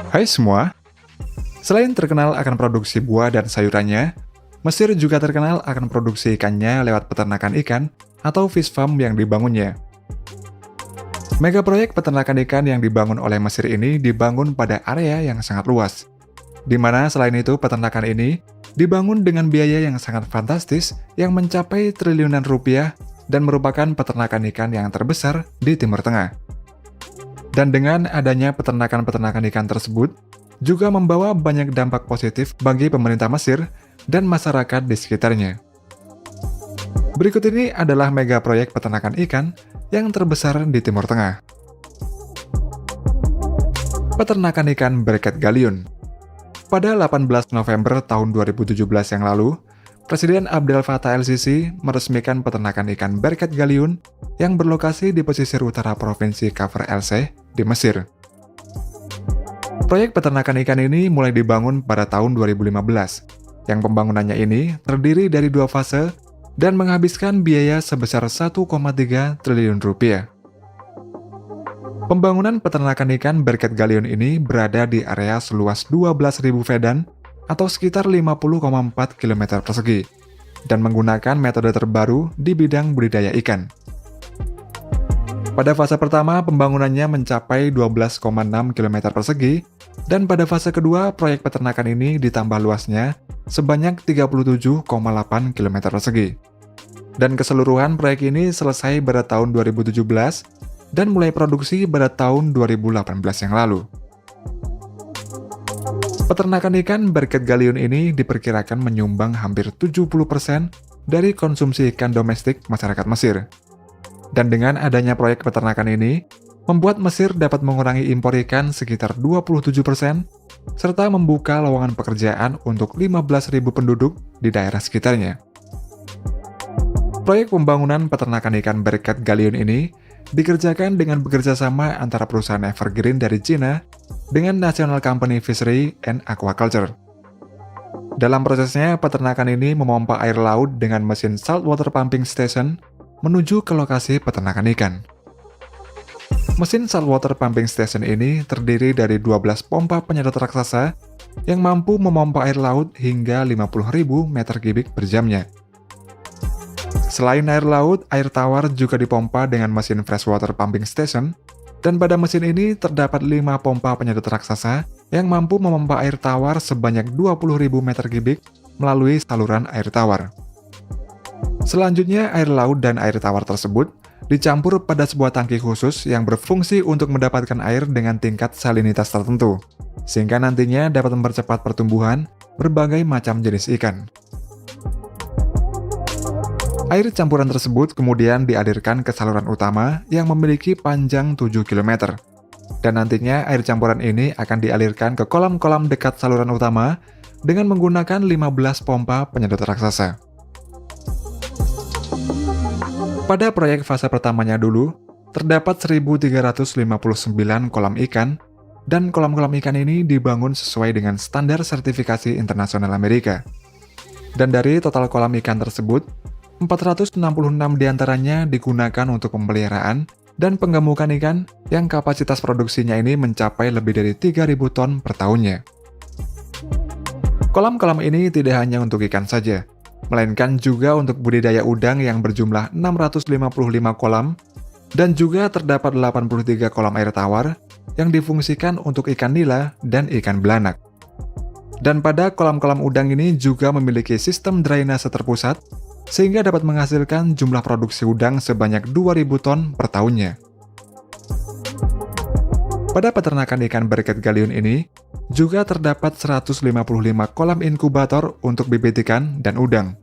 Hai semua, selain terkenal akan produksi buah dan sayurannya, Mesir juga terkenal akan produksi ikannya lewat peternakan ikan atau fish farm yang dibangunnya. Mega proyek peternakan ikan yang dibangun oleh Mesir ini dibangun pada area yang sangat luas, di mana selain itu peternakan ini dibangun dengan biaya yang sangat fantastis yang mencapai triliunan rupiah dan merupakan peternakan ikan yang terbesar di Timur Tengah. Dan dengan adanya peternakan-peternakan ikan tersebut, juga membawa banyak dampak positif bagi pemerintah Mesir dan masyarakat di sekitarnya. Berikut ini adalah mega proyek peternakan ikan yang terbesar di Timur Tengah. Peternakan ikan Bereket Galiun. Pada 18 November tahun 2017 yang lalu, Presiden Abdel Fattah el-Sisi meresmikan peternakan ikan Bereket Galiun yang berlokasi di pesisir utara Provinsi Kafr el-Sheikh di Mesir. Proyek peternakan ikan ini mulai dibangun pada tahun 2015, yang pembangunannya ini terdiri dari 2 fase dan menghabiskan biaya sebesar 1,3 triliun rupiah. Pembangunan peternakan ikan Bereket Galiun ini berada di area seluas 12.000 fedan atau sekitar 50,4 km persegi, dan menggunakan metode terbaru di bidang budidaya ikan. Pada fase pertama, pembangunannya mencapai 12,6 km persegi, dan pada fase kedua, proyek peternakan ini ditambah luasnya sebanyak 37,8 km persegi. Dan keseluruhan proyek ini selesai pada tahun 2017 dan mulai produksi pada tahun 2018 yang lalu. Peternakan ikan Bereket Galiun ini diperkirakan menyumbang hampir 70% dari konsumsi ikan domestik masyarakat Mesir. Dan dengan adanya proyek peternakan ini, membuat Mesir dapat mengurangi impor ikan sekitar 27%, serta membuka lowongan pekerjaan untuk 15.000 penduduk di daerah sekitarnya. Proyek pembangunan peternakan ikan Bereket Galiun ini dikerjakan dengan bekerjasama antara perusahaan Evergreen dari Cina dengan National Company Fishery and Aquaculture. Dalam prosesnya, peternakan ini memompa air laut dengan mesin saltwater pumping station menuju ke lokasi peternakan ikan. Mesin saltwater pumping station ini terdiri dari 12 pompa penyedot raksasa yang mampu memompa air laut hingga 50.000 meter kubik per jamnya. Selain air laut, air tawar juga dipompa dengan mesin freshwater pumping station, dan pada mesin ini terdapat 5 pompa penyedot raksasa yang mampu memompa air tawar sebanyak 20.000 meter kubik melalui saluran air tawar. Selanjutnya, air laut dan air tawar tersebut dicampur pada sebuah tangki khusus yang berfungsi untuk mendapatkan air dengan tingkat salinitas tertentu, sehingga nantinya dapat mempercepat pertumbuhan berbagai macam jenis ikan. Air campuran tersebut kemudian dialirkan ke saluran utama yang memiliki panjang 7 km. Dan nantinya air campuran ini akan dialirkan ke kolam-kolam dekat saluran utama dengan menggunakan 15 pompa penyedot raksasa. Pada proyek fase pertamanya dulu, terdapat 1.359 kolam ikan, dan kolam-kolam ikan ini dibangun sesuai dengan standar sertifikasi internasional Amerika. Dan dari total kolam ikan tersebut, 466 diantaranya digunakan untuk pemeliharaan dan penggemukan ikan yang kapasitas produksinya ini mencapai lebih dari 3.000 ton per tahunnya. Kolam-kolam ini tidak hanya untuk ikan saja, melainkan juga untuk budidaya udang yang berjumlah 655 kolam, dan juga terdapat 83 kolam air tawar yang difungsikan untuk ikan nila dan ikan belanak. Dan pada kolam-kolam udang ini juga memiliki sistem drainase terpusat, sehingga dapat menghasilkan jumlah produksi udang sebanyak 2.000 ton per tahunnya. Pada peternakan ikan Bereket Galiun ini, juga terdapat 155 kolam inkubator untuk bibit ikan dan udang.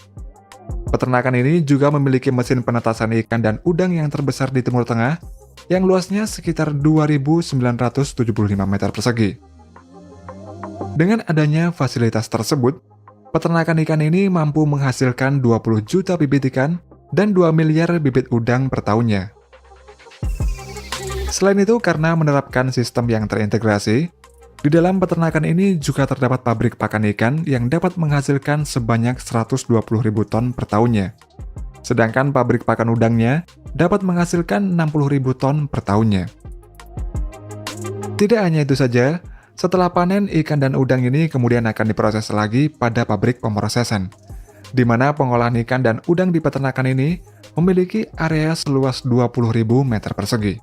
Peternakan ini juga memiliki mesin penetasan ikan dan udang yang terbesar di Timur Tengah, yang luasnya sekitar 2.975 meter persegi. Dengan adanya fasilitas tersebut, peternakan ikan ini mampu menghasilkan 20 juta bibit ikan dan 2 miliar bibit udang per tahunnya. Selain itu, karena menerapkan sistem yang terintegrasi, di dalam peternakan ini juga terdapat pabrik pakan ikan yang dapat menghasilkan sebanyak 120.000 ton per tahunnya. Sedangkan pabrik pakan udangnya dapat menghasilkan 60.000 ton per tahunnya. Tidak hanya itu saja, Setelah panen, ikan dan udang ini kemudian akan diproses lagi pada pabrik pemrosesan, di mana pengolahan ikan dan udang di peternakan ini memiliki area seluas 20.000 meter persegi.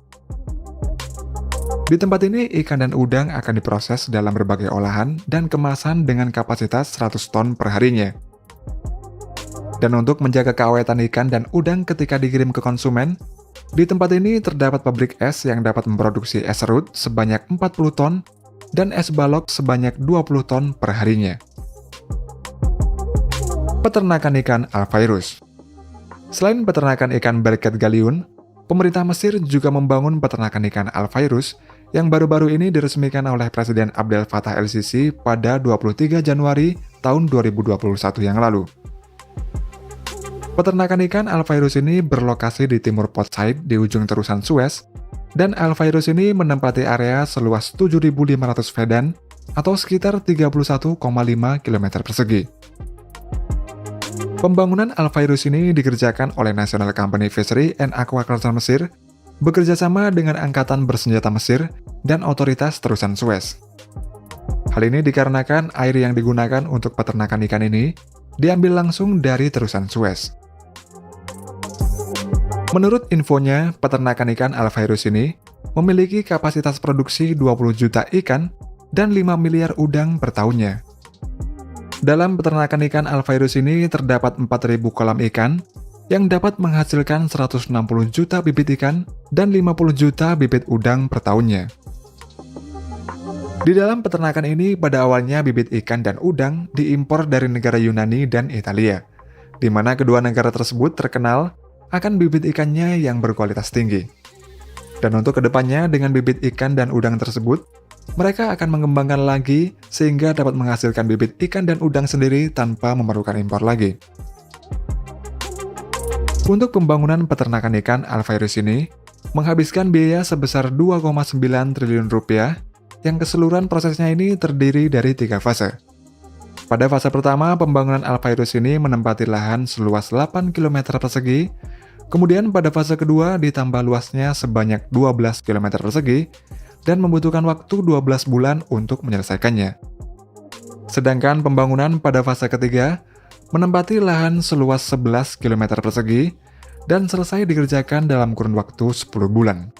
Di tempat ini, ikan dan udang akan diproses dalam berbagai olahan dan kemasan dengan kapasitas 100 ton per harinya. Dan untuk menjaga keawetan ikan dan udang ketika dikirim ke konsumen, di tempat ini terdapat pabrik es yang dapat memproduksi es serut sebanyak 40 ton dan es balok sebanyak 20 ton per harinya. Peternakan ikan Alfairus. Selain peternakan ikan berkat galiun, pemerintah Mesir juga membangun peternakan ikan Alfairus yang baru-baru ini diresmikan oleh Presiden Abdel Fattah el-Sisi pada 23 Januari tahun 2021 yang lalu. Peternakan ikan Alfairus ini berlokasi di timur Port Said di ujung terusan Suez, dan Alfairus ini menempati area seluas 7.500 fedan atau sekitar 31,5 km persegi. Pembangunan Alfairus ini dikerjakan oleh National Company Fishery and Aquaculture Mesir bekerjasama dengan Angkatan Bersenjata Mesir dan Otoritas Terusan Suez. Hal ini dikarenakan air yang digunakan untuk peternakan ikan ini diambil langsung dari Terusan Suez. Menurut infonya, peternakan ikan Alfairus ini memiliki kapasitas produksi 20 juta ikan dan 5 miliar udang per tahunnya. Dalam peternakan ikan Alfairus ini terdapat 4.000 kolam ikan yang dapat menghasilkan 160 juta bibit ikan dan 50 juta bibit udang per tahunnya. Di dalam peternakan ini, pada awalnya bibit ikan dan udang diimpor dari negara Yunani dan Italia, di mana kedua negara tersebut terkenal akan bibit ikannya yang berkualitas tinggi. Dan untuk kedepannya, dengan bibit ikan dan udang tersebut, mereka akan mengembangkan lagi sehingga dapat menghasilkan bibit ikan dan udang sendiri tanpa memerlukan impor lagi. Untuk pembangunan peternakan ikan Alfairus ini, menghabiskan biaya sebesar 2,9 triliun rupiah, yang keseluruhan prosesnya ini terdiri dari 3 fase. Pada fase pertama, pembangunan Alfairus ini menempati lahan seluas 8 km persegi. Kemudian pada fase kedua ditambah luasnya sebanyak 12 km persegi dan membutuhkan waktu 12 bulan untuk menyelesaikannya. Sedangkan pembangunan pada fase ketiga menempati lahan seluas 11 km persegi dan selesai dikerjakan dalam kurun waktu 10 bulan.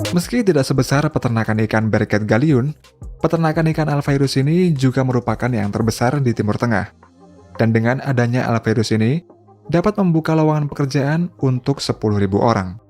Meski tidak sebesar peternakan ikan berkat galiun, peternakan ikan Alfairus ini juga merupakan yang terbesar di Timur Tengah. Dan dengan adanya Alfairus ini, dapat membuka lowongan pekerjaan untuk 10.000 orang.